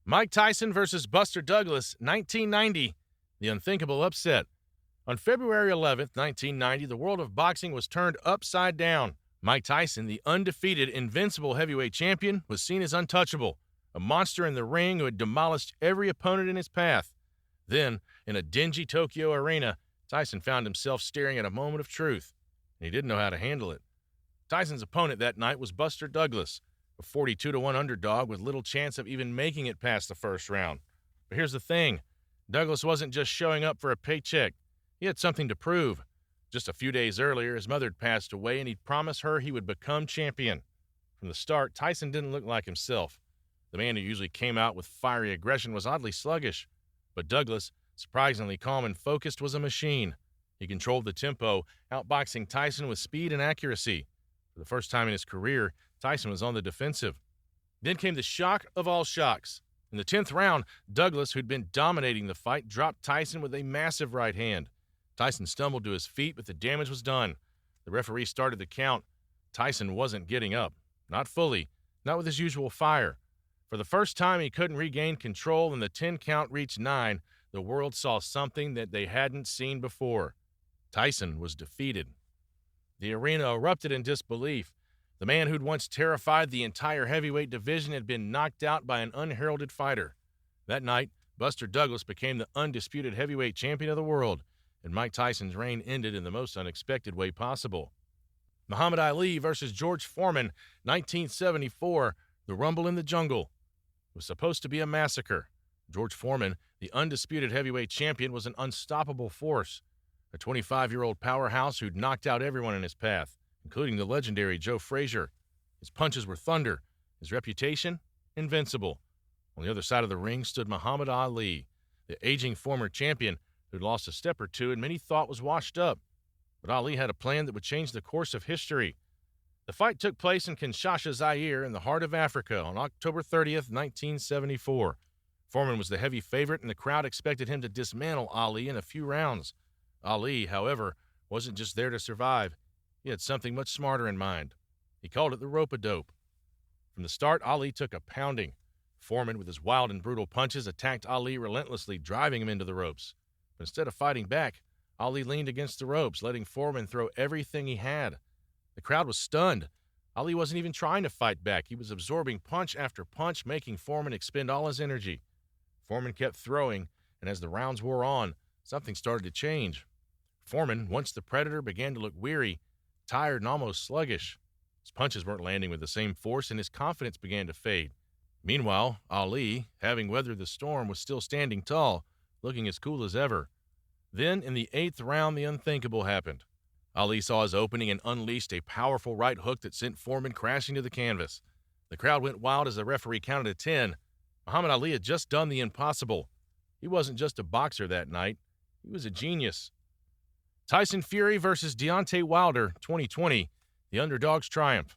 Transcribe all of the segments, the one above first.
Mike Tyson versus Buster Douglas, 1990, the unthinkable upset. On February 11th, 1990, the world of boxing was turned upside down. Mike Tyson, the undefeated, invincible heavyweight champion, was seen as untouchable, a monster in the ring who had demolished every opponent in his path. Then, in a dingy Tokyo arena, Tyson found himself staring at a moment of truth, and he didn't know how to handle it. Tyson's opponent that night was Buster Douglas, a 42-1 underdog with little chance of even making it past the first round. But here's the thing. Douglas wasn't just showing up for a paycheck. He had something to prove. Just a few days earlier, his mother had passed away, and he'd promised her he would become champion. From the start, Tyson didn't look like himself. The man who usually came out with fiery aggression was oddly sluggish. But Douglas, surprisingly calm and focused, was a machine. He controlled the tempo, outboxing Tyson with speed and accuracy. For the first time in his career, Tyson was on the defensive. Then came the shock of all shocks. In the 10th round, Douglas, who'd been dominating the fight, dropped Tyson with a massive right hand. Tyson stumbled to his feet, but the damage was done. The referee started the count. Tyson wasn't getting up. Not fully. Not with his usual fire. For the first time, he couldn't regain control, and the 10 count reached 9. The world saw something that they hadn't seen before. Tyson was defeated. The arena erupted in disbelief. The man who'd once terrified the entire heavyweight division had been knocked out by an unheralded fighter. That night, Buster Douglas became the undisputed heavyweight champion of the world, and Mike Tyson's reign ended in the most unexpected way possible. Muhammad Ali versus George Foreman, 1974, the Rumble in the Jungle. It was supposed to be a massacre. George Foreman, the undisputed heavyweight champion, was an unstoppable force, a 25-year-old powerhouse who'd knocked out everyone in his path, including the legendary Joe Frazier. His punches were thunder, his reputation, invincible. On the other side of the ring stood Muhammad Ali, the aging former champion who'd lost a step or two and many thought was washed up. But Ali had a plan that would change the course of history. The fight took place in Kinshasa, Zaire, in the heart of Africa on October 30th, 1974. Foreman was the heavy favorite, and the crowd expected him to dismantle Ali in a few rounds. Ali, however, wasn't just there to survive. He had something much smarter in mind. He called it the rope-a-dope. From the start, Ali took a pounding. Foreman, with his wild and brutal punches, attacked Ali relentlessly, driving him into the ropes. But instead of fighting back, Ali leaned against the ropes, letting Foreman throw everything he had. The crowd was stunned. Ali wasn't even trying to fight back. He was absorbing punch after punch, making Foreman expend all his energy. Foreman kept throwing, and as the rounds wore on, something started to change. Foreman, once the predator, began to look weary, tired, and almost sluggish. His punches weren't landing with the same force, and his confidence began to fade. Meanwhile, Ali, having weathered the storm, was still standing tall, looking as cool as ever. Then, in the 8th round, the unthinkable happened. Ali saw his opening and unleashed a powerful right hook that sent Foreman crashing to the canvas. The crowd went wild as the referee counted to 10. Muhammad Ali had just done the impossible. He wasn't just a boxer that night. He was a genius. Tyson Fury versus Deontay Wilder, 2020, the underdog's triumph.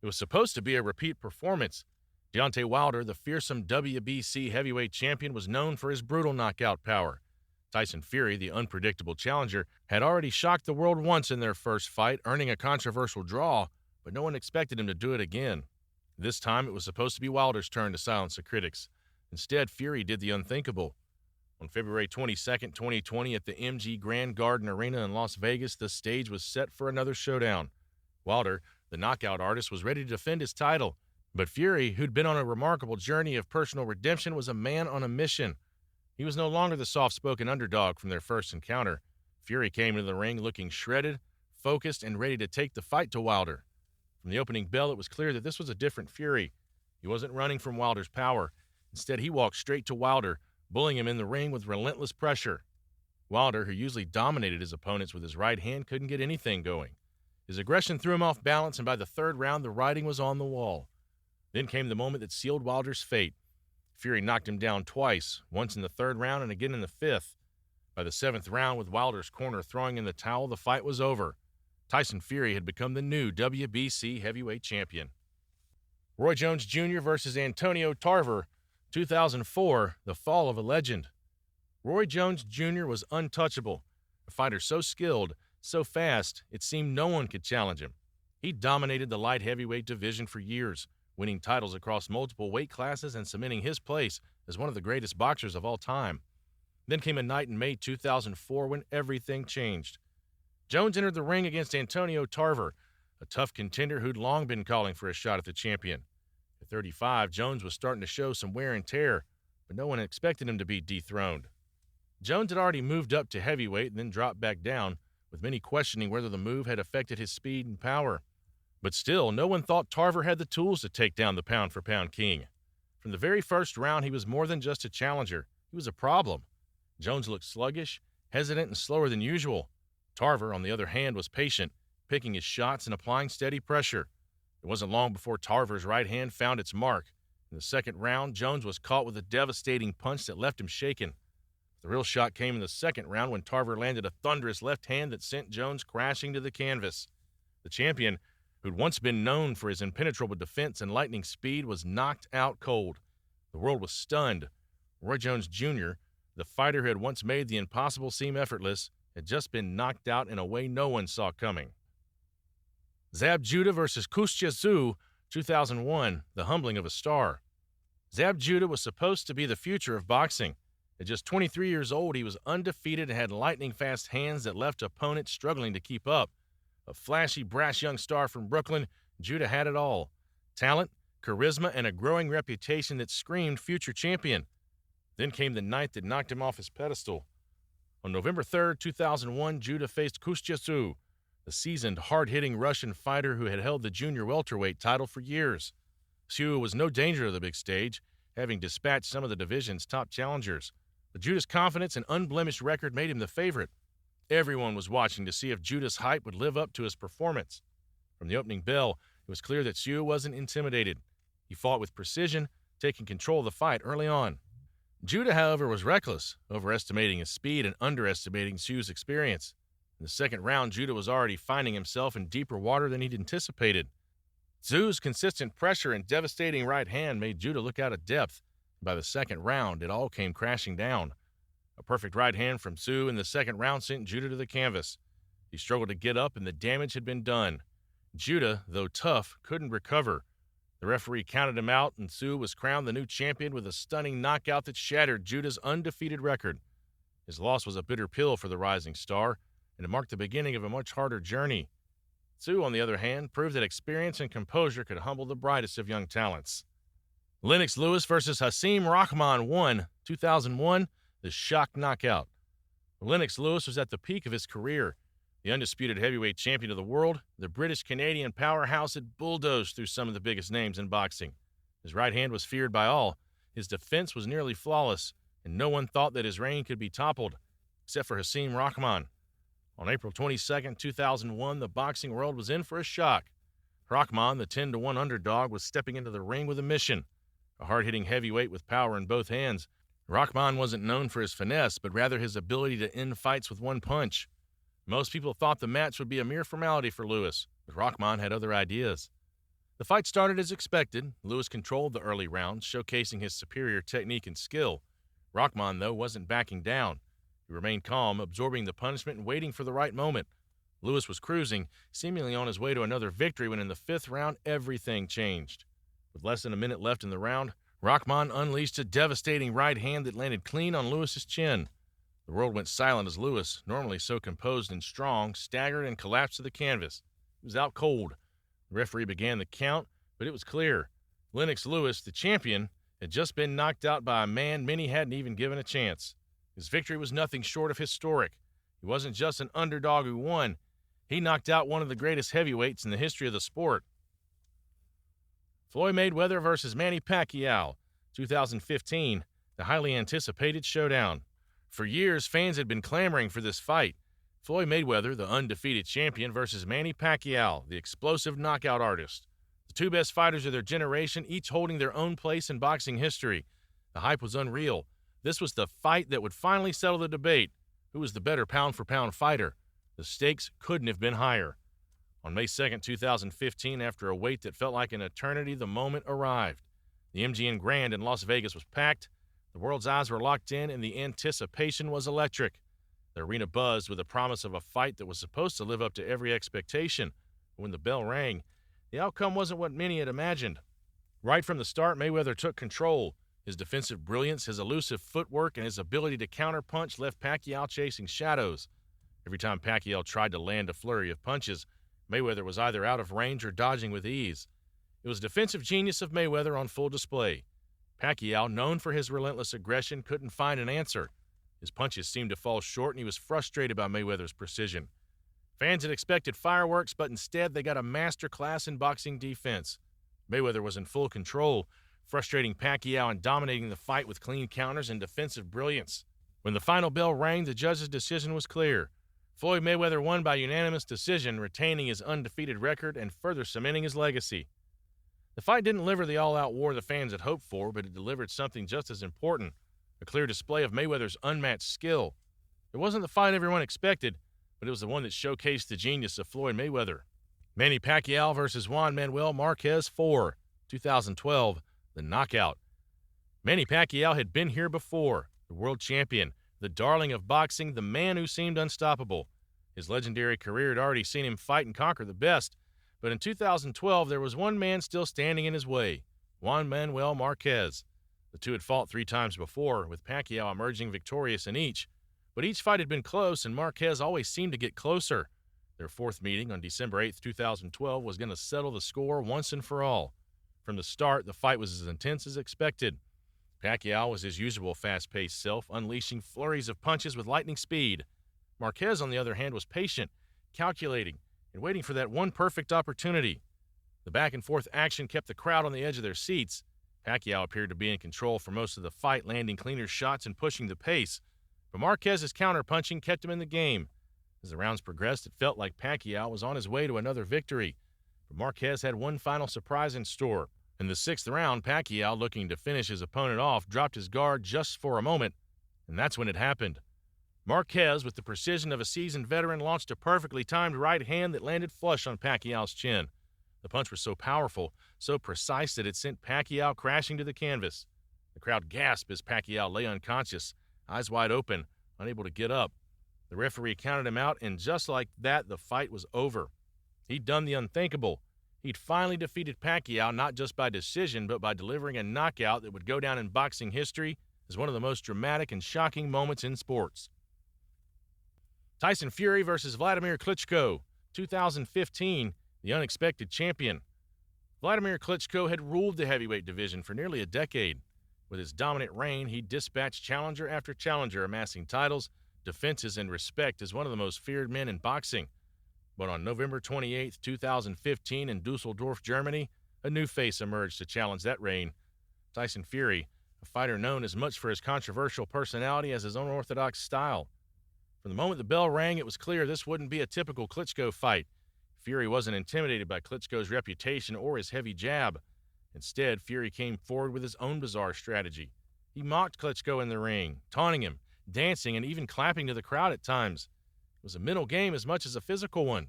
It was supposed to be a repeat performance. Deontay Wilder, the fearsome WBC heavyweight champion, was known for his brutal knockout power. Tyson Fury, the unpredictable challenger, had already shocked the world once in their first fight, earning a controversial draw, but no one expected him to do it again. This time, it was supposed to be Wilder's turn to silence the critics. Instead, Fury did the unthinkable. On February 22, 2020, at the MG Grand Garden Arena in Las Vegas, the stage was set for another showdown. Wilder, the knockout artist, was ready to defend his title, but Fury, who'd been on a remarkable journey of personal redemption, was a man on a mission. He was no longer the soft-spoken underdog from their first encounter. Fury came into the ring looking shredded, focused, and ready to take the fight to Wilder. From the opening bell, it was clear that this was a different Fury. He wasn't running from Wilder's power. Instead, he walked straight to Wilder, bullying him in the ring with relentless pressure. Wilder, who usually dominated his opponents with his right hand, couldn't get anything going. His aggression threw him off balance, and by the 3rd round, the writing was on the wall. Then came the moment that sealed Wilder's fate. Fury knocked him down twice, once in the 3rd round and again in the 5th. By the 7th round, with Wilder's corner throwing in the towel, the fight was over. Tyson Fury had become the new WBC heavyweight champion. Roy Jones Jr. versus Antonio Tarver, 2004, the fall of a legend. Roy Jones Jr. was untouchable, a fighter so skilled, so fast, it seemed no one could challenge him. He dominated the light heavyweight division for years, winning titles across multiple weight classes and cementing his place as one of the greatest boxers of all time. Then came a night in May 2004 when everything changed. Jones entered the ring against Antonio Tarver, a tough contender who'd long been calling for a shot at the champion. At 35, Jones was starting to show some wear and tear, but no one expected him to be dethroned. Jones had already moved up to heavyweight and then dropped back down, with many questioning whether the move had affected his speed and power. But still, no one thought Tarver had the tools to take down the pound-for-pound king. From the very first round, he was more than just a challenger. He was a problem. Jones looked sluggish, hesitant, and slower than usual. Tarver, on the other hand, was patient, picking his shots and applying steady pressure. It wasn't long before Tarver's right hand found its mark. In the second round, Jones was caught with a devastating punch that left him shaken. The real shot came in the second round when Tarver landed a thunderous left hand that sent Jones crashing to the canvas. The champion, who'd once been known for his impenetrable defense and lightning speed, was knocked out cold. The world was stunned. Roy Jones Jr., the fighter who had once made the impossible seem effortless, had just been knocked out in a way no one saw coming. Zab Judah versus Su, 2001, the humbling of a star. Zab Judah was supposed to be the future of boxing. At just 23 years old, he was undefeated and had lightning-fast hands that left opponents struggling to keep up. A flashy, brash young star from Brooklyn, Judah had it all. Talent, charisma, and a growing reputation that screamed future champion. Then came the night that knocked him off his pedestal. On November 3, 2001, Judah faced Su, the seasoned, hard-hitting Russian fighter who had held the junior welterweight title for years. Su was no danger of the big stage, having dispatched some of the division's top challengers. But Judah's confidence and unblemished record made him the favorite. Everyone was watching to see if Judah's hype would live up to his performance. From the opening bell, it was clear that Su wasn't intimidated. He fought with precision, taking control of the fight early on. Judah, however, was reckless, overestimating his speed and underestimating Su's experience. In the second round, Judah was already finding himself in deeper water than he'd anticipated. Su's consistent pressure and devastating right hand made Judah look out of depth. By the second round, it all came crashing down. A perfect right hand from Su in the second round sent Judah to the canvas. He struggled to get up, and the damage had been done. Judah, though tough, couldn't recover. The referee counted him out, and Su was crowned the new champion with a stunning knockout that shattered Judah's undefeated record. His loss was a bitter pill for the rising star, and it marked the beginning of a much harder journey. Su, on the other hand, proved that experience and composure could humble the brightest of young talents. Lennox Lewis versus Hasim Rockman won, 2001, the shock knockout. Lennox Lewis was at the peak of his career. The undisputed heavyweight champion of the world, the British-Canadian powerhouse had bulldozed through some of the biggest names in boxing. His right hand was feared by all. His defense was nearly flawless, and no one thought that his reign could be toppled, except for Hasim Rockman. On April 22, 2001, the boxing world was in for a shock. Rockman, the 10-1 underdog, was stepping into the ring with a mission. A hard-hitting heavyweight with power in both hands, Rockman wasn't known for his finesse, but rather his ability to end fights with one punch. Most people thought the match would be a mere formality for Lewis, but Rockman had other ideas. The fight started as expected. Lewis controlled the early rounds, showcasing his superior technique and skill. Rockman, though, wasn't backing down. He remained calm, absorbing the punishment and waiting for the right moment. Lewis was cruising, seemingly on his way to another victory when in the fifth round, everything changed. With less than a minute left in the round, Rockman unleashed a devastating right hand that landed clean on Lewis's chin. The world went silent as Lewis, normally so composed and strong, staggered and collapsed to the canvas. He was out cold. The referee began the count, but it was clear. Lennox Lewis, the champion, had just been knocked out by a man many hadn't even given a chance. His victory was nothing short of historic. He wasn't just an underdog who won. He knocked out one of the greatest heavyweights in the history of the sport. Floyd Mayweather versus Manny Pacquiao, 2015, the highly anticipated showdown. For years, fans had been clamoring for this fight. Floyd Mayweather, the undefeated champion, versus Manny Pacquiao, the explosive knockout artist. The two best fighters of their generation, each holding their own place in boxing history. The hype was unreal. This was the fight that would finally settle the debate. Who was the better pound-for-pound fighter? The stakes couldn't have been higher. On May 2, 2015, after a wait that felt like an eternity, the moment arrived. The MGM Grand in Las Vegas was packed. The world's eyes were locked in, and the anticipation was electric. The arena buzzed with the promise of a fight that was supposed to live up to every expectation. But when the bell rang, the outcome wasn't what many had imagined. Right from the start, Mayweather took control. His defensive brilliance, his elusive footwork, and his ability to counterpunch left Pacquiao chasing shadows. Every time Pacquiao tried to land a flurry of punches, Mayweather was either out of range or dodging with ease. It was defensive genius of Mayweather on full display. Pacquiao, known for his relentless aggression, couldn't find an answer. His punches seemed to fall short, and he was frustrated by Mayweather's precision. Fans had expected fireworks, but instead they got a master class in boxing defense. Mayweather was in full control, frustrating Pacquiao and dominating the fight with clean counters and defensive brilliance. When the final bell rang, the judge's decision was clear. Floyd Mayweather won by unanimous decision, retaining his undefeated record and further cementing his legacy. The fight didn't deliver the all-out war the fans had hoped for, but it delivered something just as important, a clear display of Mayweather's unmatched skill. It wasn't the fight everyone expected, but it was the one that showcased the genius of Floyd Mayweather. Manny Pacquiao versus Juan Manuel Marquez 4, 2012, the knockout. Manny Pacquiao had been here before, the world champion, the darling of boxing, the man who seemed unstoppable. His legendary career had already seen him fight and conquer the best, but in 2012 there was one man still standing in his way, Juan Manuel Marquez. The two had fought 3 times before, with Pacquiao emerging victorious in each, but each fight had been close and Marquez always seemed to get closer. Their 4th meeting on December 8, 2012 was going to settle the score once and for all. From the start, the fight was as intense as expected. Pacquiao was his usual fast-paced self, unleashing flurries of punches with lightning speed. Marquez, on the other hand, was patient, calculating, and waiting for that one perfect opportunity. The back-and-forth action kept the crowd on the edge of their seats. Pacquiao appeared to be in control for most of the fight, landing cleaner shots and pushing the pace. But Marquez's counter-punching kept him in the game. As the rounds progressed, it felt like Pacquiao was on his way to another victory. But Marquez had one final surprise in store. In the 6th round, Pacquiao, looking to finish his opponent off, dropped his guard just for a moment, and that's when it happened. Marquez, with the precision of a seasoned veteran, launched a perfectly timed right hand that landed flush on Pacquiao's chin. The punch was so powerful, so precise that it sent Pacquiao crashing to the canvas. The crowd gasped as Pacquiao lay unconscious, eyes wide open, unable to get up. The referee counted him out, and just like that, the fight was over. He'd done the unthinkable. He'd finally defeated Pacquiao not just by decision, but by delivering a knockout that would go down in boxing history as one of the most dramatic and shocking moments in sports. Tyson Fury versus Vladimir Klitschko, 2015, the unexpected champion. Vladimir Klitschko had ruled the heavyweight division for nearly a decade. With his dominant reign, he dispatched challenger after challenger, amassing titles, defenses, and respect as one of the most feared men in boxing. But on November 28, 2015, in Dusseldorf, Germany, a new face emerged to challenge that reign. Tyson Fury, a fighter known as much for his controversial personality as his unorthodox style. From the moment the bell rang, it was clear this wouldn't be a typical Klitschko fight. Fury wasn't intimidated by Klitschko's reputation or his heavy jab. Instead, Fury came forward with his own bizarre strategy. He mocked Klitschko in the ring, taunting him, dancing, and even clapping to the crowd at times. It was a mental game as much as a physical one.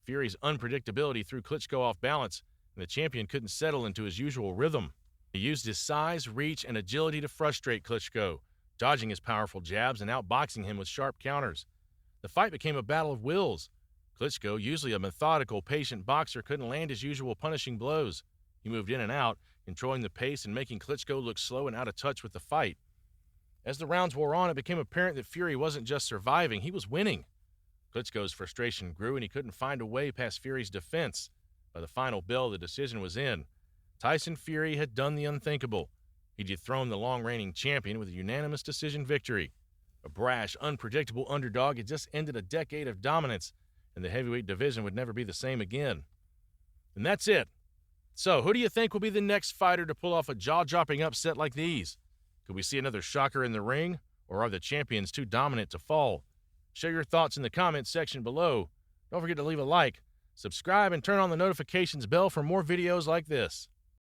Fury's unpredictability threw Klitschko off balance, and the champion couldn't settle into his usual rhythm. He used his size, reach, and agility to frustrate Klitschko, dodging his powerful jabs and outboxing him with sharp counters. The fight became a battle of wills. Klitschko, usually a methodical, patient boxer, couldn't land his usual punishing blows. He moved in and out, controlling the pace and making Klitschko look slow and out of touch with the fight. As the rounds wore on, it became apparent that Fury wasn't just surviving, he was winning. Klitschko's frustration grew, and he couldn't find a way past Fury's defense. By the final bell, the decision was in. Tyson Fury had done the unthinkable. He dethroned the long-reigning champion with a unanimous decision victory. A brash, unpredictable underdog had just ended a decade of dominance, and the heavyweight division would never be the same again. And that's it. So, who do you think will be the next fighter to pull off a jaw-dropping upset like these? Could we see another shocker in the ring, or are the champions too dominant to fall? Share your thoughts in the comments section below. Don't forget to leave a like, subscribe, and turn on the notifications bell for more videos like this.